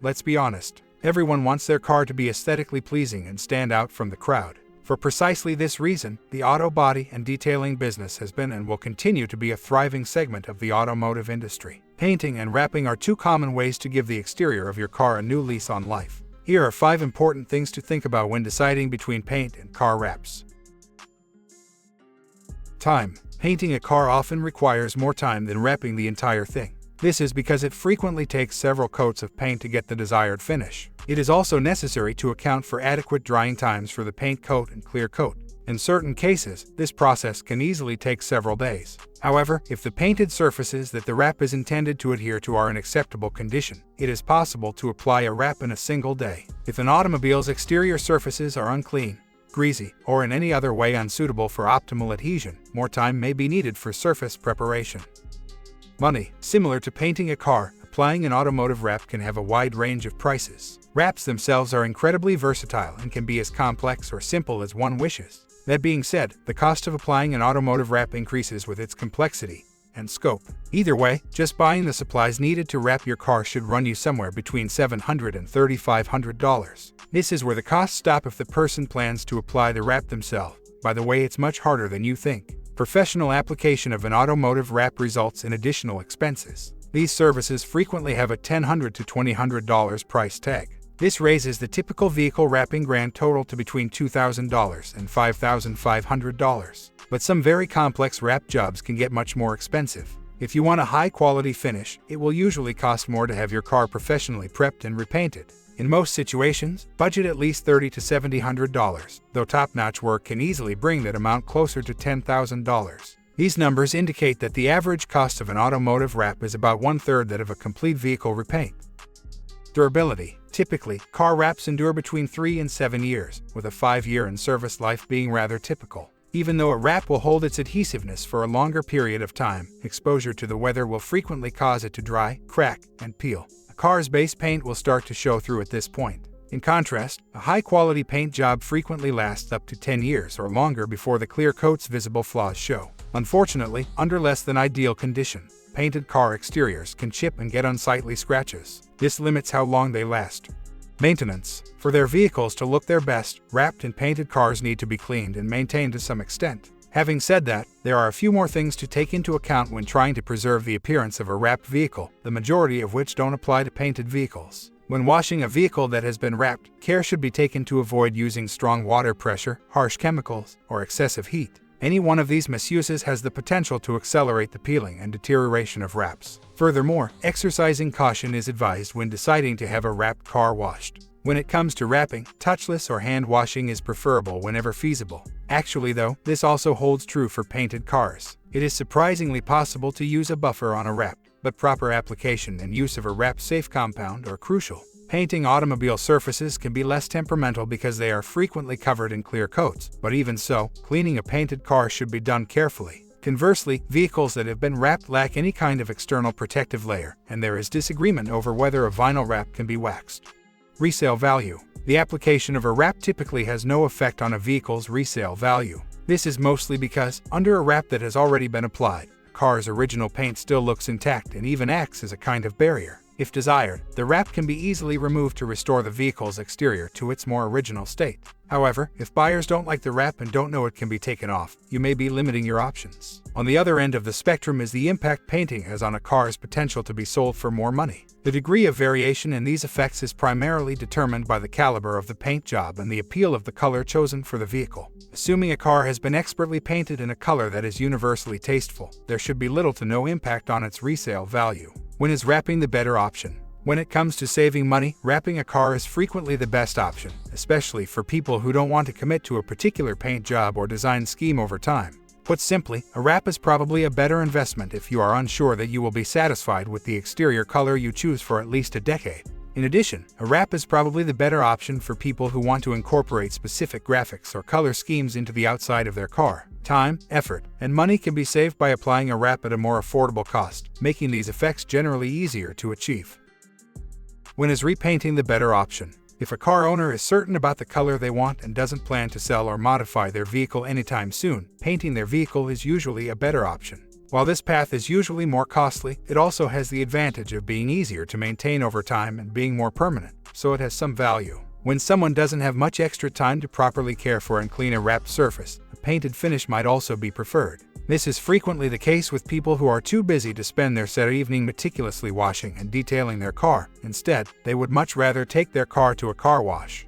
Let's be honest, everyone wants their car to be aesthetically pleasing and stand out from the crowd. For precisely this reason, the auto body and detailing business has been and will continue to be a thriving segment of the automotive industry. Painting and wrapping are two common ways to give the exterior of your car a new lease on life. Here are 5 important things to think about when deciding between paint and car wraps. Time. Painting a car often requires more time than wrapping the entire thing. This is because it frequently takes several coats of paint to get the desired finish. It is also necessary to account for adequate drying times for the paint coat and clear coat. In certain cases, this process can easily take several days. However, if the painted surfaces that the wrap is intended to adhere to are in acceptable condition, it is possible to apply a wrap in a single day. If an automobile's exterior surfaces are unclean, greasy, or in any other way unsuitable for optimal adhesion, more time may be needed for surface preparation. Money. Similar to painting a car, applying an automotive wrap can have a wide range of prices. Wraps themselves are incredibly versatile and can be as complex or simple as one wishes. That being said, the cost of applying an automotive wrap increases with its complexity and scope. Either way, just buying the supplies needed to wrap your car should run you somewhere between $700 and $3,500. This is where the costs stop if the person plans to apply the wrap themselves. By the way, it's much harder than you think. Professional application of an automotive wrap results in additional expenses. These services frequently have a $1,000 to $2,000 price tag. This raises the typical vehicle wrapping grand total to between $2,000 and $5,500. But some very complex wrap jobs can get much more expensive. If you want a high-quality finish, it will usually cost more to have your car professionally prepped and repainted. In most situations, budget at least $30 to $700, though top-notch work can easily bring that amount closer to $10,000. These numbers indicate that the average cost of an automotive wrap is about 1/3 that of a complete vehicle repaint. Durability. Typically, car wraps endure between 3 and 7 years, with a 5-year in-service life being rather typical. Even though a wrap will hold its adhesiveness for a longer period of time, exposure to the weather will frequently cause it to dry, crack, and peel. A car's base paint will start to show through at this point. In contrast, a high-quality paint job frequently lasts up to 10 years or longer before the clear coat's visible flaws show. Unfortunately, under less than ideal condition, painted car exteriors can chip and get unsightly scratches. This limits how long they last. Maintenance. For their vehicles to look their best, wrapped and painted cars need to be cleaned and maintained to some extent. Having said that, there are a few more things to take into account when trying to preserve the appearance of a wrapped vehicle, the majority of which don't apply to painted vehicles. When washing a vehicle that has been wrapped, care should be taken to avoid using strong water pressure, harsh chemicals, or excessive heat. Any one of these misuses has the potential to accelerate the peeling and deterioration of wraps. Furthermore, exercising caution is advised when deciding to have a wrapped car washed. When it comes to wrapping, touchless or hand washing is preferable whenever feasible. Actually though, this also holds true for painted cars. It is surprisingly possible to use a buffer on a wrap, but proper application and use of a wrap-safe compound are crucial. Painting automobile surfaces can be less temperamental because they are frequently covered in clear coats, but even so, cleaning a painted car should be done carefully. Conversely, vehicles that have been wrapped lack any kind of external protective layer, and there is disagreement over whether a vinyl wrap can be waxed. Resale value. The application of a wrap typically has no effect on a vehicle's resale value. This is mostly because, under a wrap that has already been applied, the car's original paint still looks intact and even acts as a kind of barrier. If desired, the wrap can be easily removed to restore the vehicle's exterior to its more original state. However, if buyers don't like the wrap and don't know it can be taken off, you may be limiting your options. On the other end of the spectrum is the impact painting has on a car's potential to be sold for more money. The degree of variation in these effects is primarily determined by the caliber of the paint job and the appeal of the color chosen for the vehicle. Assuming a car has been expertly painted in a color that is universally tasteful, there should be little to no impact on its resale value. When is wrapping the better option? When it comes to saving money, wrapping a car is frequently the best option, especially for people who don't want to commit to a particular paint job or design scheme over time. Put simply, a wrap is probably a better investment if you are unsure that you will be satisfied with the exterior color you choose for at least a decade. In addition, a wrap is probably the better option for people who want to incorporate specific graphics or color schemes into the outside of their car. Time, effort, and money can be saved by applying a wrap at a more affordable cost, making these effects generally easier to achieve. When is repainting the better option? If a car owner is certain about the color they want and doesn't plan to sell or modify their vehicle anytime soon, painting their vehicle is usually a better option. While this path is usually more costly, it also has the advantage of being easier to maintain over time and being more permanent, so it has some value. When someone doesn't have much extra time to properly care for and clean a wrapped surface, a painted finish might also be preferred. This is frequently the case with people who are too busy to spend their Saturday evening meticulously washing and detailing their car. Instead, they would much rather take their car to a car wash.